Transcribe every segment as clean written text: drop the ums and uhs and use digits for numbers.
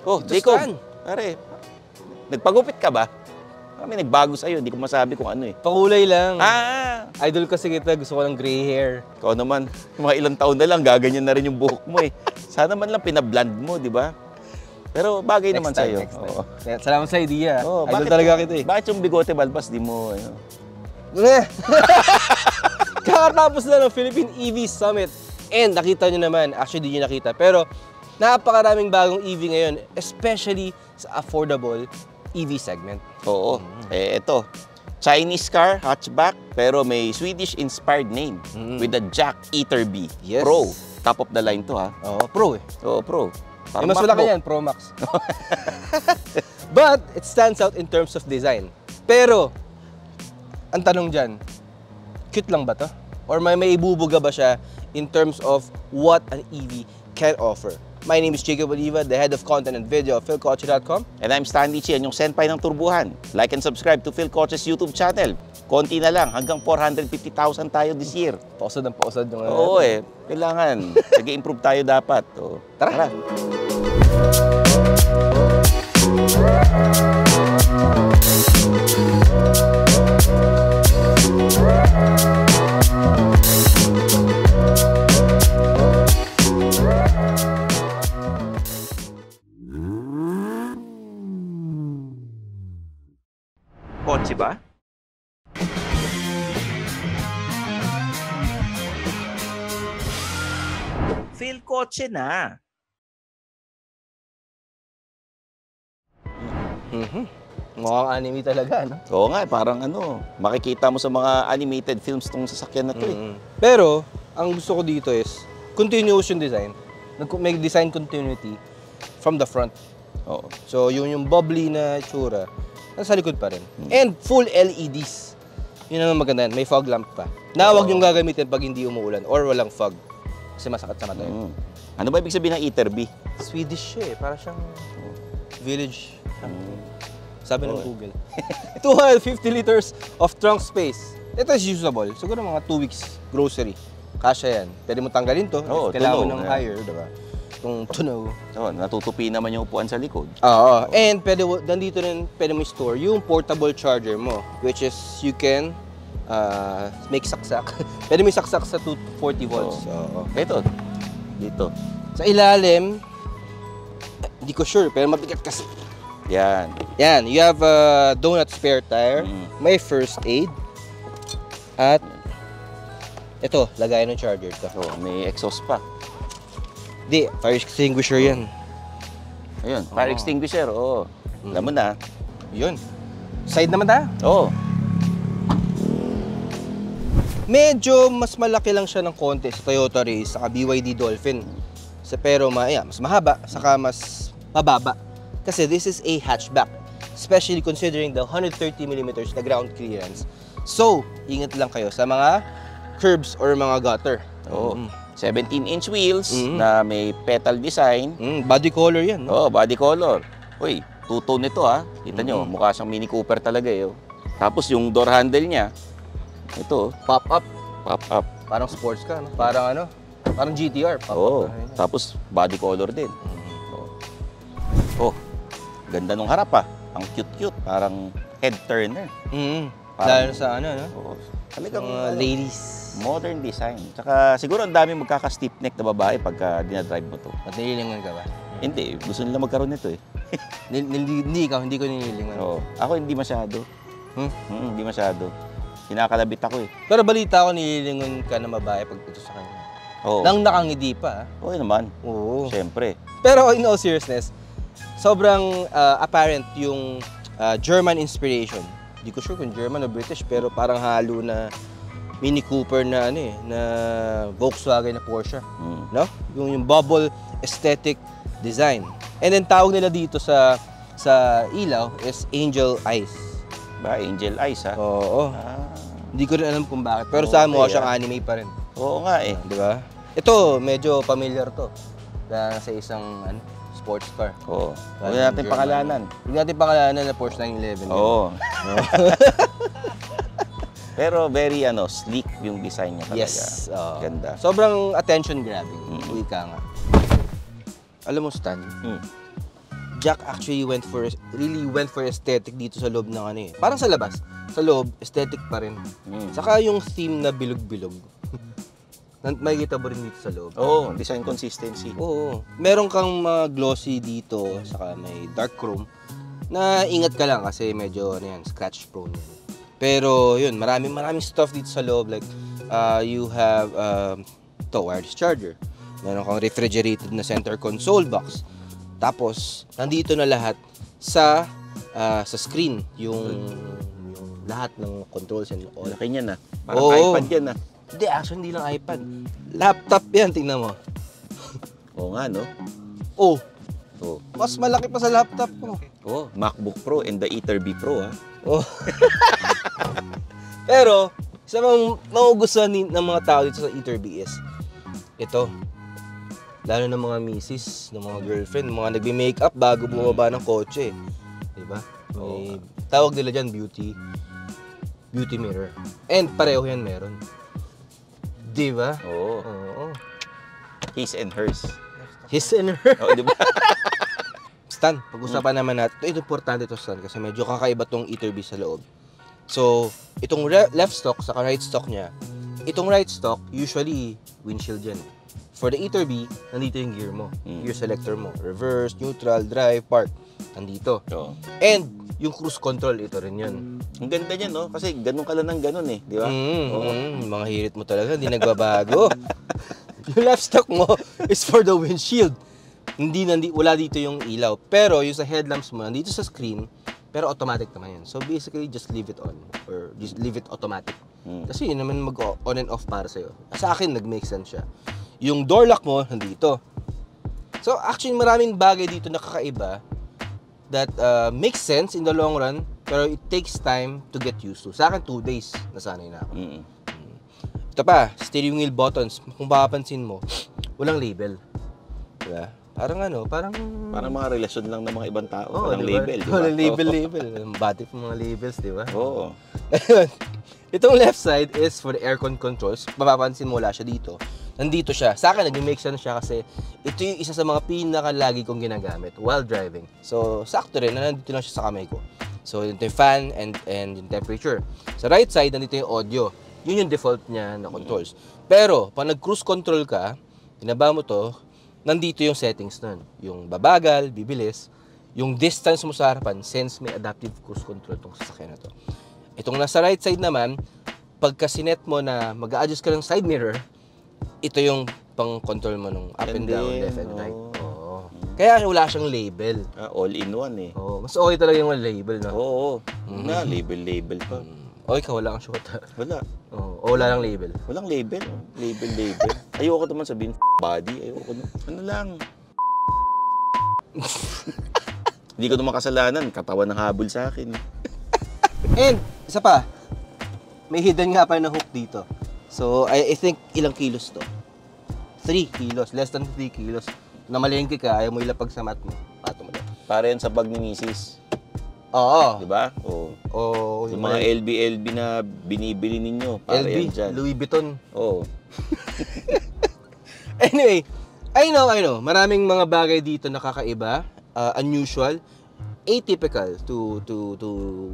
Oh, Jacob. Pare, nagpagupit ka ba? Kami nagbago sa'yo, hindi ko masabi kung ano eh. Pakulay lang. Ah! Idol kasi kita, gusto ko ng gray hair. Ikaw naman, mga ilang taon na lang, gaganyan na rin yung buhok mo eh. Sana man lang pinablend mo, di ba? Pero bagay naman sa'yo. Oo. Salamat sa idea. Oh, Idol talaga kita eh. Bakit yung bigote balbas, di mo, ano? Kakatapos na ng Philippine EV Summit. And nakita nyo naman, actually di nyo nakita, pero napakaraming bagong EV ngayon, especially sa affordable EV segment. Oo. Ito. Chinese car, hatchback, pero may Swedish-inspired name with the Jack Eater B. Yes. Pro. Top of the line to, ha? Oo, Pro eh. Oo, Pro. Yung mas malaki yan, Pro Max. But, it stands out in terms of design. Pero, ang tanong dyan, cute lang ba to? Or may ibubuga ba siya in terms of what an EV can offer? My name is Jacob Oliva, the head of content and video of philcoche.com. And I'm Stanley Chian, yung senpai ng turbuhan. Like and subscribe to Phil Coche's YouTube channel. Konti na lang, hanggang 450,000 tayo this year. Pausad ang pausad yung Oo eh, kailangan. Nag-improve tayo dapat. O, tara! Kotse ba? Phil Coche na. Mukhang anime talaga, no? Oo nga, parang ano, makikita mo sa mga animated films tong sasakyan na to eh. Pero, ang gusto ko dito is, continuous yung design. May design continuity from the front. Oo. So, yung bubbly na itsura, nasa likod pa rin. And full LEDs. Yun ang maganda, may fog lamp pa. Na huwag yung gagamitin pag hindi umuulan or walang fog. Kasi masakit sa mata yun. Ano ba ibig sabihin ng Eater B? Swedish siya eh, para siyang village. Sabi ng Google. 250 liters of trunk space. Ito is usable. Siguro mga 2 weeks grocery. Kasya yan. Pwede mo tanggalin to. Oo, kailangan mo tunog, ng higher, diba? Itong tunog. So, natutupi naman yung upuan sa likod. Oo. And nandito rin pwede mo store yung portable charger mo. Which is you can make saksak. Pwede mo saksak sa 240 volts. Oo. Ito, dito. Sa ilalim, hindi ko sure, pero mabigat kasi. Yan. Yan, you have a donut spare tire, may first aid, at ito, lagayan ng charger to. Oh, may exhaust pa. Di, fire extinguisher yan. Ayun, fire extinguisher, oo. Alam mo na. Yun. Side naman tayo. Oo. Medyo mas malaki lang siya ng konti sa Toyota Race, saka BYD Dolphin. Pero mas mahaba, saka mas mababa. Kasi this is a hatchback, especially considering the 130mm na ground clearance. So, ingat lang kayo sa mga curbs or mga gutter. Oo. 17-inch wheels na may petal design. Body color yan, no? Oo, body color. Uy, two-tone nito ha. Kita nyo, mukha siyang Mini Cooper talaga eh. Tapos yung door handle niya, ito. Pop-up. Pop-up. Parang sports car, no? Parang ano? Parang GTR. Oo. Tapos body color din. Oh, ganda nung harap ah. Ang cute-cute. Parang head turner. Lalo sa ano, no? Oo. Talagang ladies. Modern design. Tsaka siguro ang dami magkaka-stiff neck na babae pagka dinadrive mo to. At nililingon ka ba? Hindi. Gusto nila magkaroon nito eh. Hindi ko nililingon. Oo. Ako hindi masyado. Hindi masyado. Kinakalabit ako eh. Pero balita ko nililingon ka na babae pag ito sa kanya. Oo. Nang nakangidi pa. Oo naman. Oo. Siyempre. Pero in all seriousness, sobrang apparent yung German inspiration. Hindi ko sure kung German o British, pero parang halo na Mini Cooper na ano eh, na Volkswagen na Porsche, no? Yung bubble aesthetic design. And then tawag nila dito sa ilaw is Angel Eyes. Ba, Angel Eyes ha? Oo. Hindi ko rin alam kung bakit, pero sa mukha siyang anime pa rin. Oo nga eh. Di ba? Ito, medyo familiar to. Dahil sa isang sports car. Oo. Huwag natin pangalanan. Huwag natin pangalanan na Porsche 911. Oo. Pero very sleek yung design niya talaga. Yes. Ganda. Sobrang attention grabbing. Ika nga. Alam mo, Stan, Jack actually really went for aesthetic dito sa loob ng ano eh. Parang sa labas. Sa loob, aesthetic pa rin. Saka yung theme na bilog-bilog. Makikita mo rin dito sa loob. Oo, design consistency. Oo. Meron kang mga glossy dito, saka may dark chrome. Na ingat ka lang kasi medyo ano yan, scratch prone yan. Pero yun, maraming stuff dito sa loob. Like, you have wireless charger. Meron kang refrigerated na center console box. Tapos, nandito na lahat sa screen, yung lahat ng controls and all. Laki niyan na. Parang iPad yan na. Hindi, actually hindi lang iPad. Laptop yan, tingnan mo. Oo nga, no? Oh, Oo. mas malaki pa sa laptop ko. Oh, MacBook Pro and the Etherby Pro, ha? Oh. Pero, isa mang magugustuhan ng mga tao dito sa Etherby is ito. Lalo ng mga misis, ng mga girlfriend, ng mga nagbe-makeup bago bumaba ng kotse. Diba? May tawag nila dyan, beauty mirror. And pareho yan meron. Diba? Oo. Oo. His and hers. His and her. Oo, di ba? Stan, pag-usapan naman natin. Ito importante to, Stan, kasi medyo kakaiba tong Etherby sa loob. So, itong left stock saka right stock niya. Itong right stock, usually windshield yan. For the Etherby, nandito yung gear mo. Gear selector mo. Reverse, neutral, drive, park. Nandito. Oo. And yung cruise control, ito rin yun. Ang ganda niyan, no? Kasi ganun ka lang ng ganun, eh. Di ba? Mga hirit mo talaga, hindi nagbabago. Yung left stock mo is for the windshield. Wala dito yung ilaw. Pero yung sa headlamps mo, nandito sa screen, pero automatic naman yan. So basically, just leave it on. Or just leave it automatic. Kasi yun naman mag-on and off para sa'yo. Sa akin, nag-make sense siya. Yung door lock mo, nandito. So actually, maraming bagay dito na kakaiba that makes sense in the long run, pero it takes time to get used to. Sa akin, 2 days, nasanay na ako. Ito pa, steering wheel buttons. Kung papapansin mo, walang label. Diba? Parang Parang mga relasyon lang ng mga ibang tao. Oo, Walang diba? label, di ba? Walang label. Batik ng mga labels, di ba? Oo. Itong left side is for the aircon controls. Mapapansin mo, wala siya dito. Nandito siya. Sa akin, nag-make sense siya kasi ito yung isa sa mga pinaka-lagi kong ginagamit while driving. So, sakto rin na nandito lang siya sa kamay ko. So, ito yung fan and yung temperature. Sa right side, nandito yung audio. Yun yung default niya na controls. Pero, pag nag-cruise control ka, binaba mo to, nandito yung settings nun. Yung babagal, bibilis, yung distance mo sa harapan, since may adaptive cruise control itong sasakyan na to. Itong nasa right side naman, pagka sinet mo na mag-a-adjust ka ng side mirror, ito yung pang-control mo nung up and down, left and right. Oo. Kaya wala siyang label. All-in-one, eh. Oo. Mas okay talaga yung label, no? Oo. Na, label pa. O, ikaw wala kang shota. Wala. Oo. O, wala lang label. Walang label. Label. Ayoko naman sabihin body. Ayoko naman. Ano lang. Hindi ko naman kasalanan. Katawan ng habol sa akin. And, isa pa. May hidden nga pa na hook dito. So, I think ilang kilos to? 3 kilos. Less than 3 kilos. Namalengke ka, ayaw mo ilapag sa mat mo. Pato mo lang. Para yan sa bag ni Mrs. Oo. Diba? Oo. Oo. Yung mga LB na binibili ninyo. Para LB, yan dyan. Louis Vuitton. Oo. Anyway, I know. Maraming mga bagay dito na kakaiba, unusual, atypical to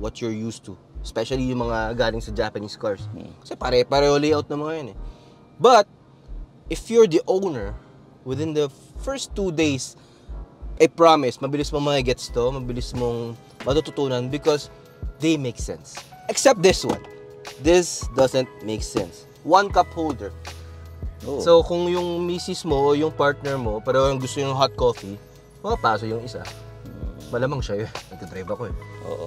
what you're used to. Especially yung mga galing sa Japanese cars. Kasi pare-pareho layout ng mga yun eh. But, if you're the owner, within the first 2 days, I promise, mabilis mong magigets to, mabilis mong matututunan because they make sense. Except this one. This doesn't make sense. 1 cup holder. Oo. So, kung yung misis mo o yung partner mo, parang gusto yung hot coffee, makapaso yung isa. Malamang siya yun. Nagdadrive ako eh. Oo.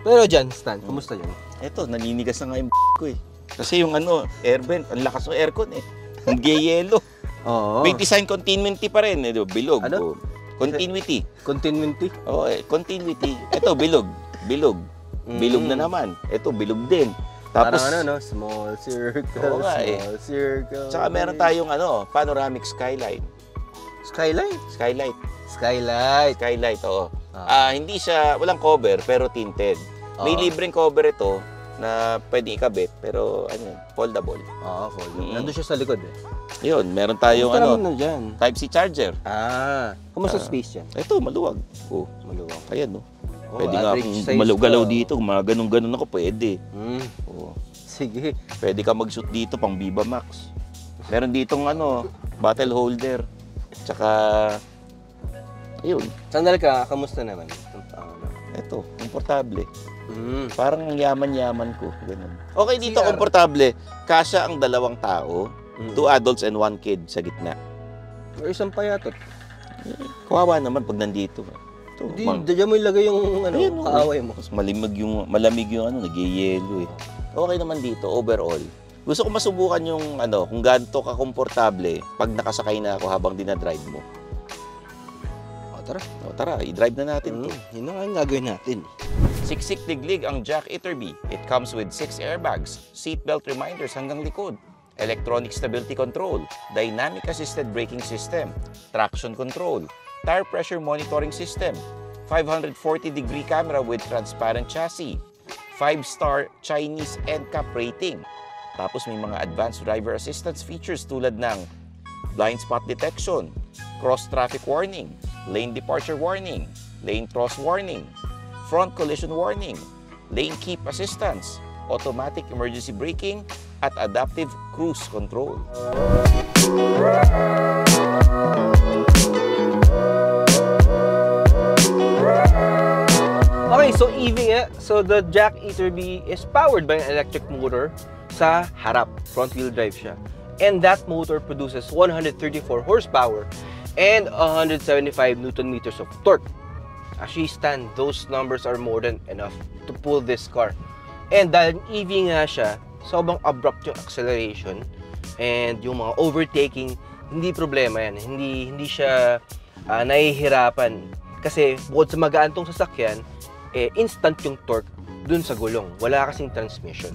Pero dyan, Stan, kumusta yun? Eto, naninigas na nga yung ko eh. Kasi yung air vent, ang lakas ng aircon eh. Nagyayelo. Oo. May design continuity pa rin eh, di ba? Bilog. Ano? Oh. Continuity. Continuity? Oo, continuity. Ito, bilog. Bilog na naman. Ito, bilog din. Tapos, parang small circle, Oo nga eh. small circle. Tsaka meron tayong panoramic skyline. Skylight? Skylight. Skylight. Oo. Hindi siya, walang cover, pero tinted. May libreng cover ito na pwedeng ikabit, pero foldable. Oo, foldable. Nandun siya sa likod eh. Yun, meron tayong Kumusta naman na dyan? Type-C charger. Kumusta space yan? Ito, maluwag. Oh, Maluwang. ayan, no. Oh, Pwede nga average akong size gumalaw-galaw ka. dito. Kung mga ganun-ganun ako, pwede. Oh. Sige. Pwede ka mag-shoot dito pang Viva Max. Meron ditong bottle holder. Tsaka, ayun. Sandal ka, kamusta naman? Ito, komportable. Parang ang yaman-yaman ko. Ganun. Okay dito, CR. komportable. Kasya ang 2 tao. 2 adults and 1 kid sa gitna. Or isang payatot. Kawawa naman pag nandito. Ito, Diyan mo ilagay yung Ayan, oh. kaaway mo. Mas malamig yung nagyeyelo eh. Okay naman dito, overall. Gusto ko masubukan yung kung gaano ka komportable pag nakasakay na ako habang dinadrive mo. Tara. Tara, i-drive na natin to. Yun na nga yung gagawin natin. Siksik diglig ang Jack Iterby. It comes with 6 airbags, seatbelt reminders hanggang likod, electronic stability control, dynamic assisted braking system, traction control, tire pressure monitoring system, 540-degree camera with transparent chassis, 5-star Chinese NCAP rating. Tapos may mga advanced driver assistance features tulad ng blind spot detection, cross traffic warning, lane departure warning, lane cross warning, front collision warning, lane keep assistance, automatic emergency braking, at adaptive cruise control. Okay, so so the Jack Iterby is powered by an electric motor sa harap. Front wheel drive siya. And that motor produces 134 horsepower and 175 Newton meters of torque. Actually, Stan, those numbers are more than enough to pull this car. And dahil EV nga siya, sobrang abrupt yung acceleration and yung mga overtaking, hindi problema yan. Hindi siya nahihirapan. Kasi bukod sa magaan tong sasakyan, instant yung torque dun sa gulong. Wala kasing transmission.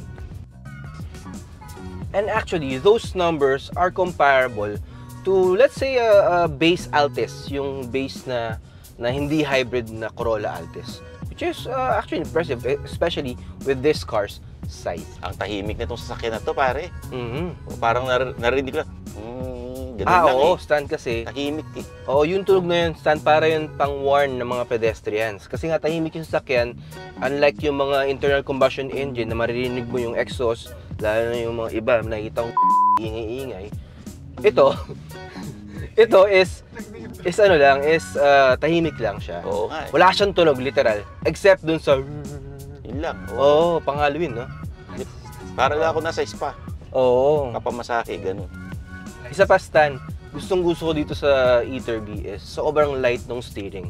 And actually, those numbers are comparable to, let's say, a base Altis, yung base na hindi hybrid na Corolla Altis. Which is actually impressive, especially with this car's size. Ang tahimik nitong sasakyan na to, pare. Mm-hmm. Parang narinig ko lang, ganun lang Oo, Stan, kasi. Tahimik eh. Oo, yung tunog na yun, Stan, para yun pang-warn ng mga pedestrians. Kasi nga, tahimik yung sasakyan, unlike yung mga internal combustion engine na maririnig mo yung exhaust, lalo na yung mga iba, nakikita kong ingay-ingay. Ito is tahimik lang siya. Oo nga eh. Wala siyang tunog, literal. Except dun sa... Yun lang. Oo, pang Halloween, no? Para lang ako nasa spa. Oo. Kapamasake, ganun. Isa pa, Stan, gustong-gusto ko dito sa Iterby is sobrang light ng steering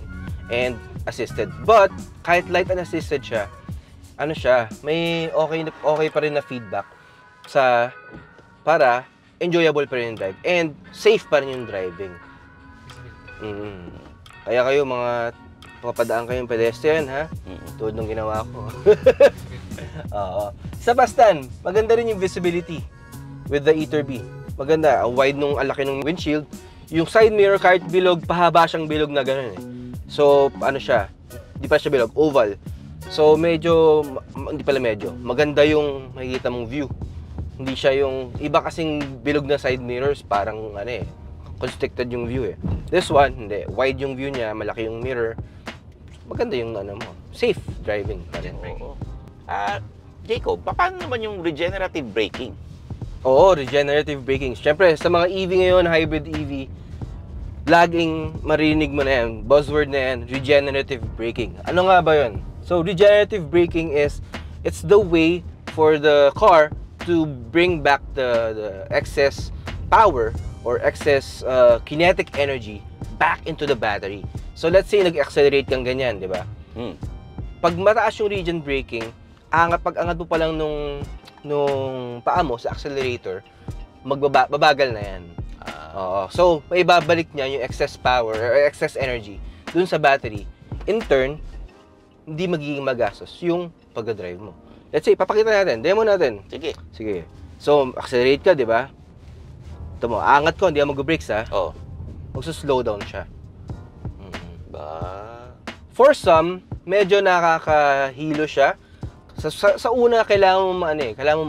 and assisted. But, kahit light and assisted siya, may okay pa rin na feedback para enjoyable pa rin yung drive and safe pa rin yung driving. Kaya kayo mga papadaan kayong pedestrian, ha? Tulad nung ginawa ko. Oo. Sa Stan, maganda rin yung visibility with the Iterby. Maganda, ang wide nung alaki ng windshield. Yung side mirror, kahit bilog, pahaba siyang bilog na gano'n eh. So, hindi pa siya bilog, oval. So, maganda yung makikita mong view. Hindi siya yung, iba kasing bilog na side mirrors, parang constricted yung view eh. This one, hindi. Wide yung view niya, malaki yung mirror. Maganda yung safe driving. Oo. Jacob, paano naman yung regenerative braking? Oo, regenerative braking. Siyempre, sa mga EV ngayon, hybrid EV, laging marinig mo na yan, buzzword na yan, regenerative braking. Ano nga ba yun? So, regenerative braking it's the way for the car to bring back the excess power or excess kinetic energy back into the battery. So, let's say nag-accelerate kang ganyan, di ba? Pag mataas yung regen braking, pag-angat mo pa lang nung paa mo sa accelerator, babagal na yan. Oo. So, may babalik niya yung excess power or excess energy dun sa battery. In turn, hindi magiging magastos yung pag-drive mo. Let's say, papakita natin. Demo natin. Sige. So, accelerate ka, di ba? Ito mo, angat ko, hindi ako mag-brakes, ha? Oo. Magsuslow down siya. For some, medyo nakakahilo siya. Sa una, kailangan mo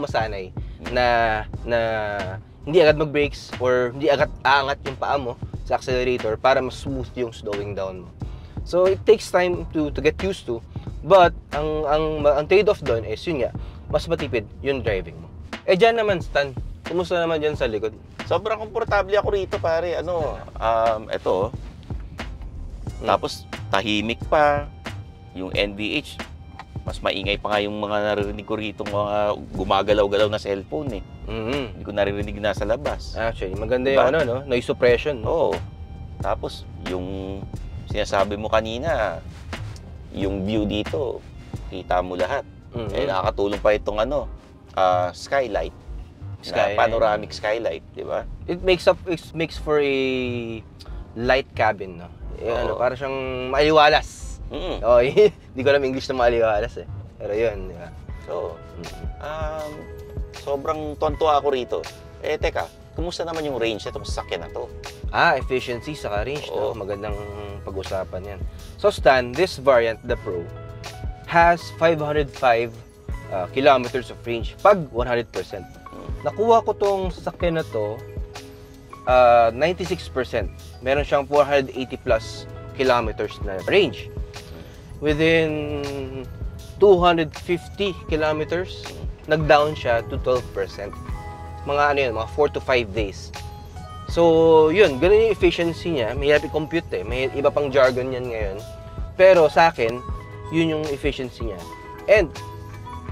masanay na hindi agad mag-brakes or hindi agad aangat yung paa mo sa accelerator para mas smooth yung slowing down mo. So it takes time to get used to, but ang trade-off doon is yun nga, mas matipid yung driving mo. Eh dyan naman, Stan, kumusta naman dyan sa likod? Sobrang komportable ako rito, pare. Eto. Tapos, tahimik pa. Yung NVH, mas maingay pa nga yung mga naririnig ko rito, mga gumagalaw-galaw na cellphone eh. Hindi ko naririnig na sa labas. Actually, maganda yung noise suppression. Oo. Tapos, yung sinasabi mo kanina, yung view dito, kita mo lahat. Eh, nakakatulong pa itong skylight. Panoramic skylight, di ba? It makes for a light cabin, no? Para siyang maaliwalas. Hindi ko alam English na maaliwalas eh. Pero yun, di ba? So, sobrang tontuwa ako rito. Eh, teka, kumusta naman yung range nitong sasakyan na to? Efficiency saka range, no? Magandang pag-usapan yan. So, Stan, this variant, the Pro, has 505 kilometers of range pag 100%. Nakuha ko tong sasakyan na to 96%. Meron siyang 480 plus kilometers na range. Within 250 kilometers, nag-down siya to 12%. Mga 4 to 5 days. So, yun, ganun yung efficiency niya. Mahirap i-compute eh. May iba pang jargon yan ngayon. Pero sa akin, yun yung efficiency niya. And,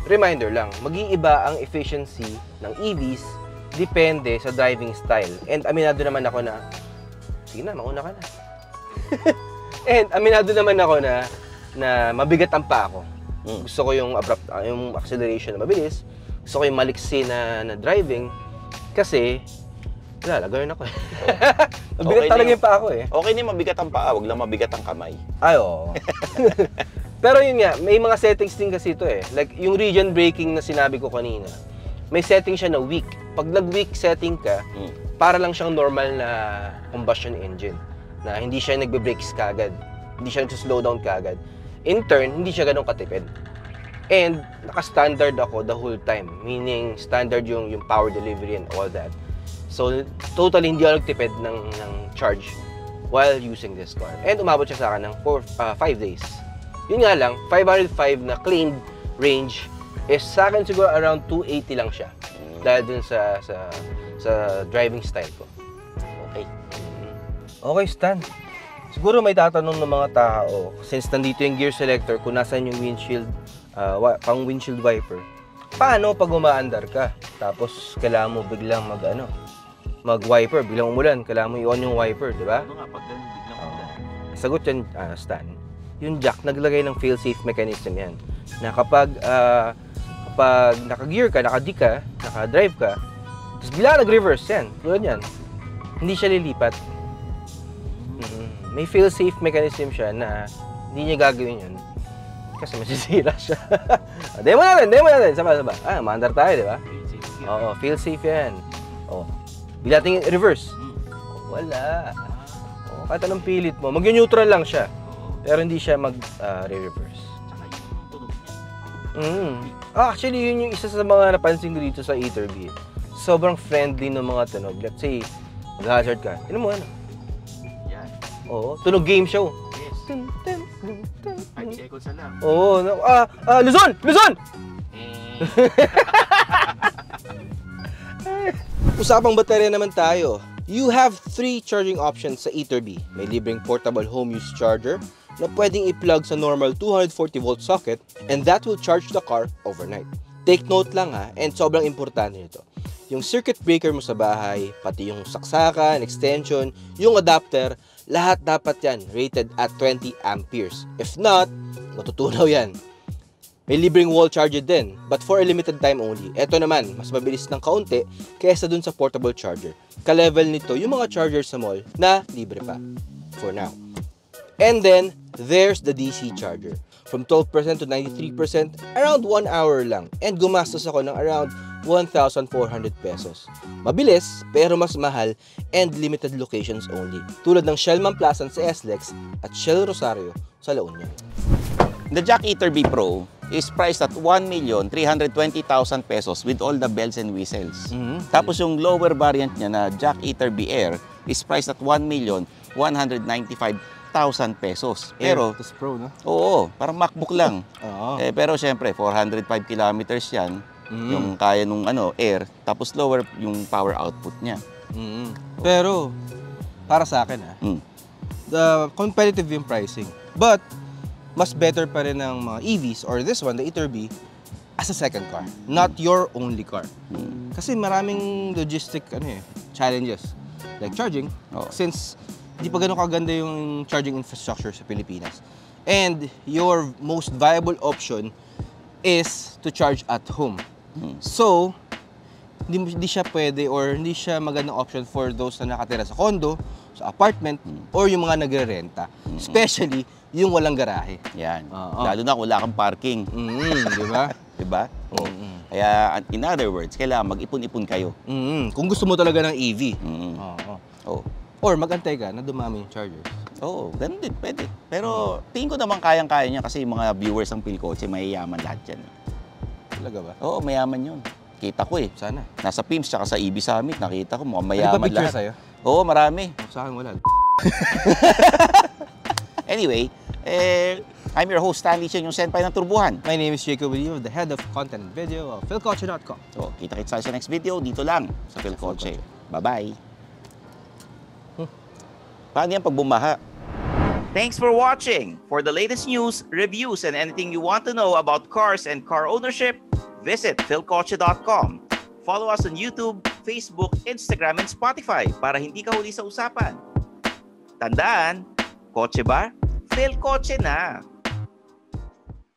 reminder lang, mag-iiba ang efficiency ng EVs depende sa driving style. And aminado naman ako na, sige na, mauna ka na. And aminado naman ako na mabigat ang paa ko. Gusto ko yung abrupt, yung acceleration na mabilis. Gusto ko yung maliksi na driving. Kasi, gano'n ako eh. Mabigat Okay talaga yung paa ko eh. Okay na mabigat ang paa, wag lang mabigat ang kamay. Ay, oo. Pero yun nga, may mga settings din kasi ito eh. Like, yung region braking na sinabi ko kanina, may setting siya na weak. Pag nag-weak setting ka, para lang siyang normal na combustion engine. Na hindi siya nagbe-brakes kagad. Hindi siya nag-slow down kagad. In turn, hindi siya ganun katipid. And, naka-standard ako the whole time. Meaning, standard yung power delivery and all that. So, totally hindi ako nagtipid ng charge while using this car. And umabot siya sa akin ng 5 days. Yun nga lang, 505 na claimed range is sa akin siguro around 280 lang siya. Dahil dun sa driving style ko. Okay. Okay, Stan. Siguro may tatanong ng mga tao, since nandito yung gear selector, kung nasan yung windshield, pang windshield wiper, paano pag umaandar ka? Tapos kailangan mo biglang mag-wiper, biglang umulan, kailangan mo i-on yung wiper, di ba? Ano nga, pag ganun biglang umulan? Sagot yan, Stan. Yung jack, naglagay ng fail-safe mechanism yan. Na kapag naka-gear ka, naka-D ka, naka-drive ka, tapos bigla nag-reverse yan, tulad yan, hindi siya lilipat. May fail-safe mechanism siya na hindi niya gagawin yun kasi masisira siya. Demo natin, saba. Maandar tayo, di ba? Oo, fail-safe yan. Bigla natin reverse. Wala. Kahit anong pilit mo, mag-neutral lang siya. Pero hindi siya mag-reverse. Actually, yun yung isa sa mga napansin ko dito sa e-Turbo. Sobrang friendly ng mga tunog. Let's say, mag-hazard ka. Mo ano? Yan. Oo, tunog game show. Yes. 5 seconds na lang. Oo. Luzon! Usapang baterya naman tayo. You have 3 charging options sa e-Turbo. May libreng portable home use charger na pwedeng i-plug sa normal 240-volt socket and that will charge the car overnight. Take note lang and sobrang importante nito. Yung circuit breaker mo sa bahay, pati yung saksakan, extension, yung adapter, lahat dapat yan rated at 20 amperes. If not, matutunaw yan. May libreng wall charger din, but for a limited time only. Ito naman, mas mabilis ng kaunti kaysa dun sa portable charger. Ka-level nito yung mga charger sa mall na libre pa. For now. And then, there's the DC charger. From 12% to 93%, around 1 hour lang. And gumastos ako ng around 1,400 pesos. Mabilis, pero mas mahal and limited locations only. Tulad ng Shell Mamplasan sa SLEX at Shell Rosario sa La Union. The Jack Eater B Pro is priced at 1,320,000 pesos with all the bells and whistles. Tapos yung lower variant niya na Jack Eater B Air is priced at 1,195,000 pesos. Pero, Tapos Pro, no? oo, parang MacBook lang. Oo. Pero syempre, 405 kilometers yan, yung kaya nung Air, tapos lower yung power output niya. Pero, para sa akin, the competitive yung pricing. But, mas better pa rin ng mga EVs or this one, the Eater B, as a second car. Not your only car. Kasi maraming logistic challenges. Like charging. Since di pa ganun kaganda yung charging infrastructure sa Pilipinas. And your most viable option is to charge at home. So, hindi siya pwede or hindi siya magandang option for those na nakatira sa condo, sa apartment, or yung mga nagre-renta. Especially yung walang garahe. Yan. Lalo na kung wala kang parking. Di ba? Diba? Kaya, in other words, kailangan mag-ipon-ipon kayo. Kung gusto mo talaga ng EV. Oh. Or magantay ka na dumami yung chargers. Oo, ganun din, pwede. Pero tingin ko naman kayang-kaya niya kasi yung mga viewers ng Philcoche, mayayaman lahat yan. Talaga ba? Oo, mayaman yun. Kita ko eh. Sana. Nasa PIMS tsaka sa EB Summit, nakita ko mukhang Ano ba mayaman picture lahat. sa'yo? Oo, marami. Sa akin wala. Anyway, I'm your host, Stanley Chen, yung senpai ng Turbuhan. My name is Jacob William, the head of content and video of philcoche.com. So, kita-kits tayo sa next video, dito lang sa Philcoche. Bye-bye. Paano yan pag bumaha? Thanks for watching. For the latest news, reviews, and anything you want to know about cars and car ownership, visit philcoche.com. Follow us on YouTube, Facebook, Instagram, and Spotify para hindi ka huli sa usapan. Tandaan, kotse ba? Philcoche na!